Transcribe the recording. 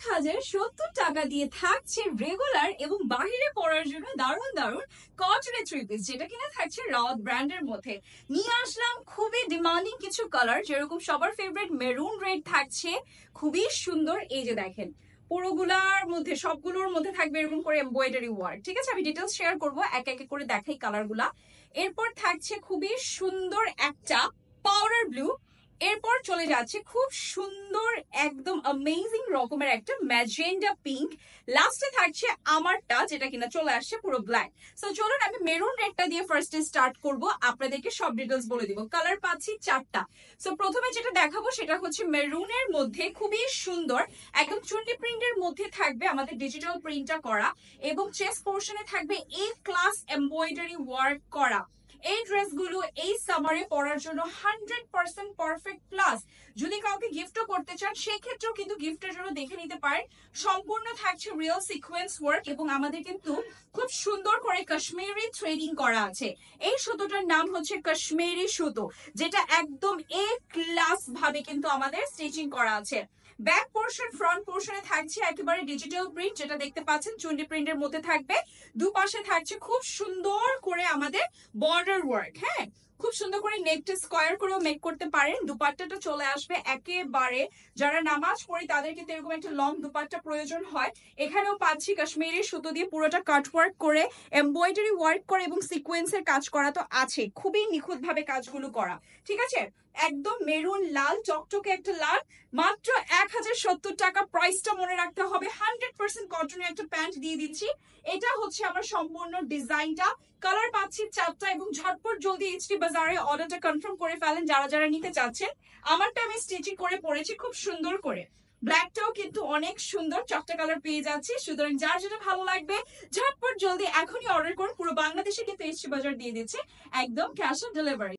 1070 টাকা দিয়ে থাকছে রেগুলার এবং বাহিরে পরার জন্য দারুণ দারুণ কটনের থ্রি পিস, যেটা কিনা থাকছে রাওয়াত ব্র্যান্ডের মধ্যে। নিয়ে আসলাম খুবই ডিমান্ডিং কিছু কালার, যেরকম সবার ফেভারিট মেরুন রেড থাকছে, খুবই সুন্দর। এই যে দেখেন, পুরোগুলার মধ্যে সবগুলোর মধ্যে থাকবে এরকম করে এমব্রয়ডারি ওয়ার্ক। ঠিক আছে, আমি ডিটেলস শেয়ার করবো, এক এক করে দেখাই কালারগুলা। এরপর থাকছে খুবই সুন্দর একটা পাউডার ব্লু। এরপর চলে যাচ্ছে খুব সুন্দর একদম অ্যামেজিং রকমের একটা ম্যাজেন্ডা পিঙ্ক। লাস্টে থাকছে আমারটা, যেটা কিনা চলে আসছে পুরো ব্ল্যাক। সো চলুন আমি মেরুন রেডটা দিয়ে ফার্স্টে স্টার্ট করব, আপনাদেরকে সব ডিটেলস বলে দিব। কালার পাচ্ছি 4টা। সো প্রথমে যেটা দেখাবো সেটা হচ্ছে মেরুনের মধ্যে খুবই সুন্দর একদম চুন্ডি প্রিন্টের মধ্যে থাকবে আমাদের ডিজিটাল প্রিন্টটা করা, এবং চেস্ট পোর্শনে থাকবে এ ক্লাস এমব্রয়ডারি ওয়ার্ক করা। এই ড্রেসগুলো এই সামারে পরার জন্য 100% পারফেক্ট। প্লাস যদি কাউকে গিফটও করতে চান সেক্ষেত্রেও কিন্তু গিফটের জন্য দেখে নিতে পারেন। সম্পূর্ণ থাকছে রিয়েল সিকোয়েন্স ওয়ার্ক, এবং আমাদের কিন্তু খুব সুন্দর করে কাশ্মীরি থ্রেডিং করা আছে। এই সুতোটার নাম হচ্ছে কাশ্মীরি সুতো, যেটা একদম এ ক্লাস ভাবে কিন্তু আমাদের স্টিচিং করা আছে। ব্যাক পোর্শন ফ্রন্ট পোর্শনে থাকছে একেবারে ডিজিটাল প্রিন্ট, যেটা দেখতে পাচ্ছেন চুন্ডি প্রিন্টের মধ্যে থাকবে। দুপাশে থাকছে খুব সুন্দর করে আমাদের বর্ডার ওয়ার্ক। হ্যাঁ, খুব সুন্দর করে নেকটা স্কোয়ার করেও মেক করতে পারেন। দুপাট্টাটা চলে আসবে একেবারে, যারা নামাজ পড়ি তাদের কিন্তু এরকম একটা লং দুপাট্টা প্রয়োজন হয়। এখানেও পাচ্ছি কাশ্মীরি সুতো দিয়ে পুরোটা কাট ওয়ার্ক করে এমব্রয়ডারি ওয়ার্ক করে, এবং সিকোয়েন্সের কাজ করা তো আছে, খুবই নিখুঁত ভাবে কাজগুলো করা। ঠিক আছে, একদম মেরুন লাল চকচকে একটা লাল, মাত্র 1070 টাকা। প্রাইসটা মনে রাখতে হবে। 100% কটনের একটা প্যান্ট দিয়ে দিচ্ছি। এটা হচ্ছে আমার সম্পূর্ণ ডিজাইনটা। কালার পাচ্ছি 4টা, এবং ঝটপট জলদি এইচডি বাজারে অর্ডারটা কনফার্ম করে ফেলেন যারা যারা নিতে চাচ্ছেন। আমারটা আমি স্টিচিং করে পরেছি খুব সুন্দর করে। ব্ল্যাকটাও কিন্তু অনেক সুন্দর, 4টা কালার পেয়ে যাচ্ছি। সুতরাং যার যেটা ভালো লাগবে ঝটপট জলদি এখনই অর্ডার করুন। পুরো বাংলাদেশে কিন্তু এইচডি বাজার দিয়ে দিচ্ছে একদম ক্যাশ অন ডেলিভারি।